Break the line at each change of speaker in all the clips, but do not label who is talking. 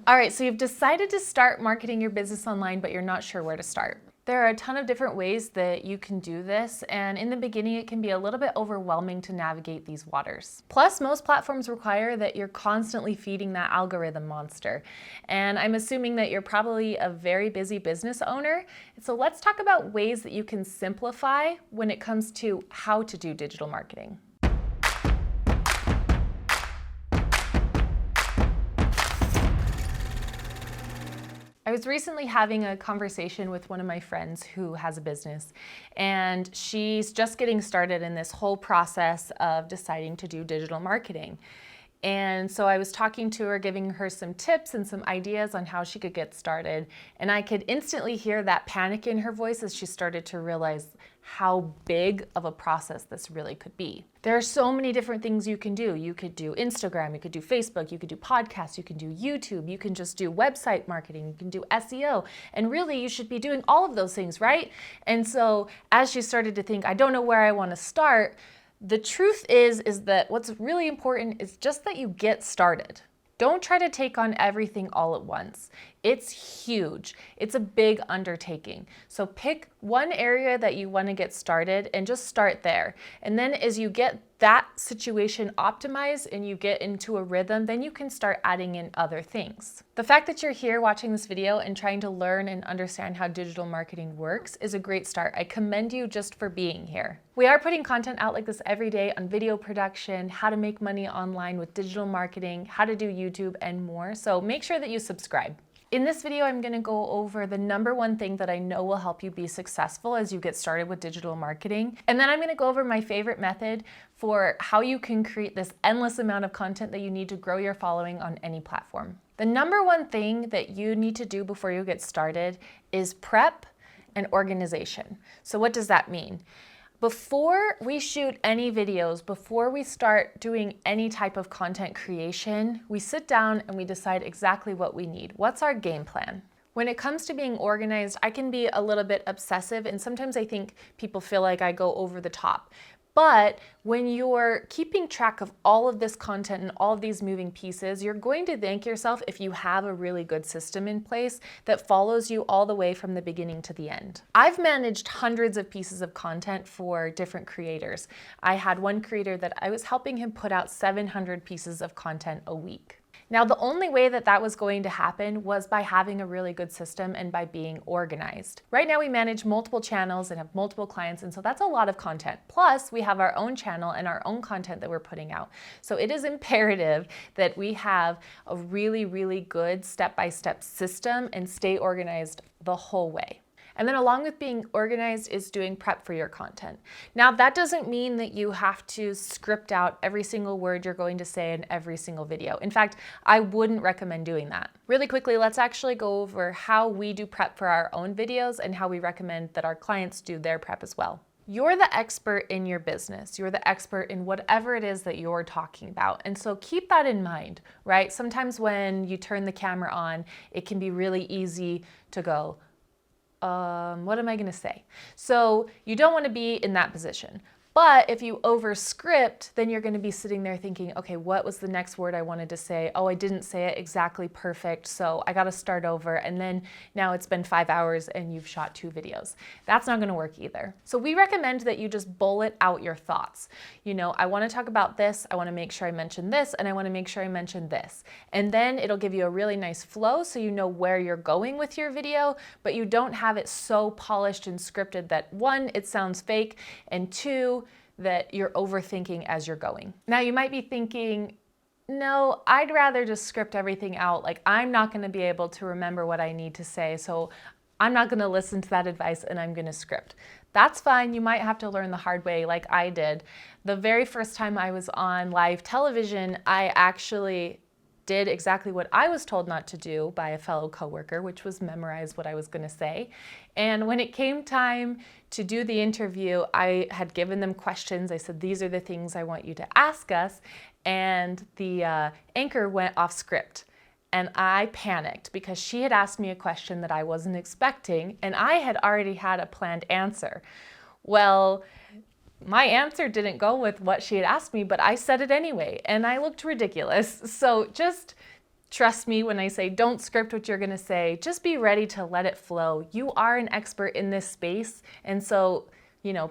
All right, so you've decided to start marketing your business online, but you're not sure where to start. There are a ton of different ways that you can do this, and in the beginning it can be a little bit overwhelming to navigate these waters. Plus, most platforms require that you're constantly feeding that algorithm monster. And I'm assuming that you're probably a very busy business owner. So let's talk about ways that you can simplify when it comes to how to do digital marketing. I was recently having a conversation with one of my friends who has a business, and she's just getting started in this whole process of deciding to do digital marketing. And so I was talking to her, giving her some tips and some ideas on how she could get started. And I could instantly hear that panic in her voice as she started to realize how big of a process this really could be. There are so many different things you can do. You could do Instagram, you could do Facebook, you could do podcasts, you can do YouTube, you can just do website marketing, you can do SEO. And really you should be doing all of those things, right? And so as she started to think, I don't know where I want to start, the truth is that what's really important is just that you get started. Don't try to take on everything all at once. It's huge. It's a big undertaking. So pick one area that you want to get started and just start there. And then as you get that situation optimized and you get into a rhythm, then you can start adding in other things. The fact that you're here watching this video and trying to learn and understand how digital marketing works is a great start. I commend you just for being here. We are putting content out like this every day on video production, how to make money online with digital marketing, how to do YouTube, and more. So make sure that you subscribe. In this video, I'm going to go over the number one thing that I know will help you be successful as you get started with digital marketing. And then I'm going to go over my favorite method for how you can create this endless amount of content that you need to grow your following on any platform. The number one thing that you need to do before you get started is prep and organization. So what does that mean? Before we shoot any videos, before we start doing any type of content creation, we sit down and we decide exactly what we need. What's our game plan? When it comes to being organized, I can be a little bit obsessive, and sometimes I think people feel like I go over the top. But when you're keeping track of all of this content and all of these moving pieces, you're going to thank yourself if you have a really good system in place that follows you all the way from the beginning to the end. I've managed hundreds of pieces of content for different creators. I had one creator that I was helping him put out 700 pieces of content a week. Now, the only way that that was going to happen was by having a really good system and by being organized. Right now, we manage multiple channels and have multiple clients, and so that's a lot of content. Plus, we have our own channel and our own content that we're putting out. So it is imperative that we have a really, really good step-by-step system and stay organized the whole way. And then along with being organized is doing prep for your content. Now, that doesn't mean that you have to script out every single word you're going to say in every single video. In fact, I wouldn't recommend doing that. Really quickly, let's actually go over how we do prep for our own videos and how we recommend that our clients do their prep as well. You're the expert in your business. You're the expert in whatever it is that you're talking about. And so keep that in mind, right? Sometimes when you turn the camera on, it can be really easy to go, what am I going to say? So you don't want to be in that position. But if you over-script, then you're going to be sitting there thinking, okay, what was the next word I wanted to say? Oh, I didn't say it exactly perfect, so I got to start over. And then now it's been 5 hours and you've shot 2 videos. That's not going to work either. So we recommend that you just bullet out your thoughts. You know, I want to talk about this, I want to make sure I mention this, and I want to make sure I mention this. And then it'll give you a really nice flow so you know where you're going with your video, but you don't have it so polished and scripted that 1, it sounds fake, and 2, that you're overthinking as you're going. Now you might be thinking, no, I'd rather just script everything out. Like, I'm not going to be able to remember what I need to say, so I'm not going to listen to that advice and I'm going to script. That's fine. You might have to learn the hard way like I did. The very first time I was on live television, I actually did exactly what I was told not to do by a fellow coworker, which was memorize what I was going to say. And when it came time to do the interview, I had given them questions. I said, these are the things I want you to ask us. And the anchor went off script. And I panicked because she had asked me a question that I wasn't expecting, and I had already had a planned answer. Well, my answer didn't go with what she had asked me, but I said it anyway, and I looked ridiculous. So just Trust me when I say don't script what you're gonna say, just be ready to let it flow. You are an expert in this space, and so,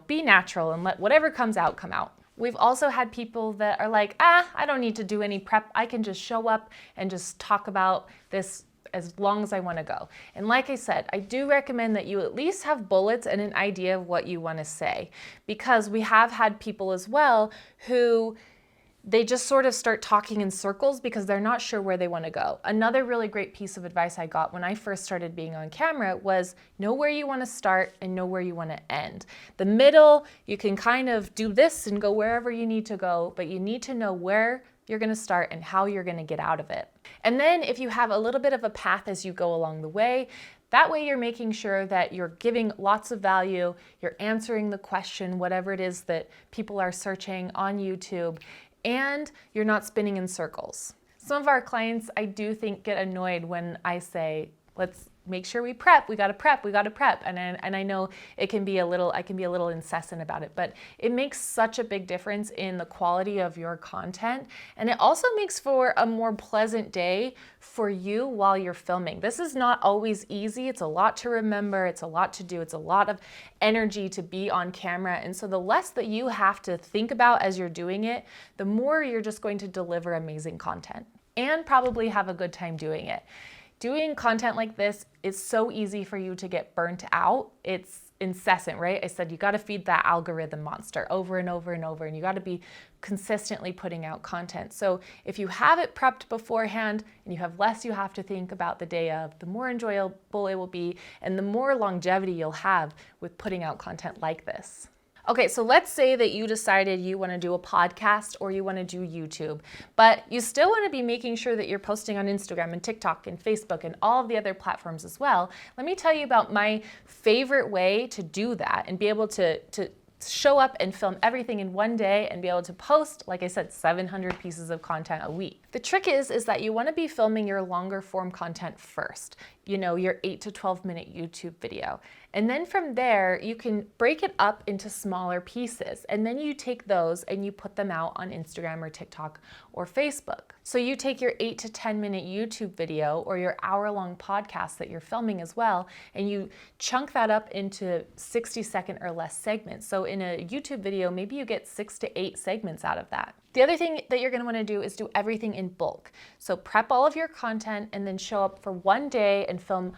be natural and let whatever comes out come out. We've also had people that are like, I don't need to do any prep. I can just show up and just talk about this as long as I want to go. And like I said, I do recommend that you at least have bullets and an idea of what you want to say, because we have had people as well who they just sort of start talking in circles because they're not sure where they want to go. Another really great piece of advice I got when I first started being on camera was know where you want to start and know where you want to end. The middle, you can kind of do this and go wherever you need to go, but you need to know where you're going to start and how you're going to get out of it. And then if you have a little bit of a path as you go along the way, that way you're making sure that you're giving lots of value, you're answering the question, whatever it is that people are searching on YouTube, and you're not spinning in circles. Some of our clients, I do think, get annoyed when I say, let's make sure we prep, we gotta prep. And I know I can be a little incessant about it, but it makes such a big difference in the quality of your content. And it also makes for a more pleasant day for you while you're filming. This is not always easy. It's a lot to remember. It's a lot to do. It's a lot of energy to be on camera. And so the less that you have to think about as you're doing it, the more you're just going to deliver amazing content and probably have a good time doing it. Doing content like this is so easy for you to get burnt out. It's incessant, right? I said you got to feed that algorithm monster over and over and over, and you got to be consistently putting out content. So if you have it prepped beforehand and you have less you have to think about the day of, the more enjoyable it will be and the more longevity you'll have with putting out content like this. Okay, so let's say that you decided you want to do a podcast or you want to do YouTube, but you still want to be making sure that you're posting on Instagram and TikTok and Facebook and all of the other platforms as well. Let me tell you about my favorite way to do that and be able to show up and film everything in one day and be able to post, like I said, 700 pieces of content a week. The trick is that you want to be filming your longer form content first, your 8 to 12 minute YouTube video. And then from there, you can break it up into smaller pieces. And then you take those and you put them out on Instagram or TikTok or Facebook. So you take your 8 to 10 minute YouTube video or your hour-long podcast that you're filming as well, and you chunk that up into 60-second or less segments. So in a YouTube video, maybe you get 6 to 8 segments out of that. The other thing that you're going to want to do is do everything in bulk. So prep all of your content and then show up for one day and film,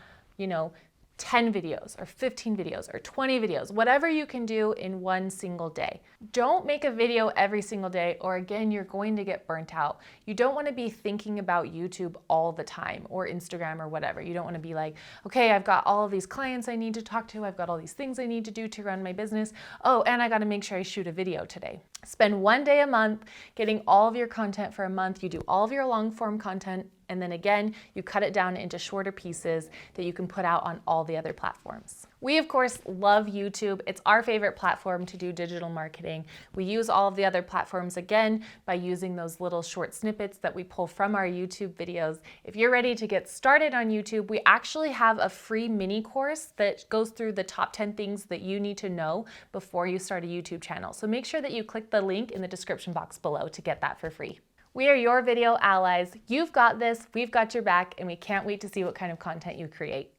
10 videos or 15 videos or 20 videos, whatever you can do in one single day. Don't make a video every single day, or again, you're going to get burnt out. You don't want to be thinking about YouTube all the time or Instagram or whatever. You don't want to be like, okay, I've got all of these clients I need to talk to. I've got all these things I need to do to run my business. Oh, and I got to make sure I shoot a video today. Spend one day a month getting all of your content for a month. You do all of your long form content, and then again, you cut it down into shorter pieces that you can put out on all the other platforms. We, of course, love YouTube. It's our favorite platform to do digital marketing. We use all of the other platforms, again, by using those little short snippets that we pull from our YouTube videos. If you're ready to get started on YouTube, we actually have a free mini course that goes through the top 10 things that you need to know before you start a YouTube channel. So make sure that you click the link in the description box below to get that for free. We are your video allies. You've got this, we've got your back, and we can't wait to see what kind of content you create.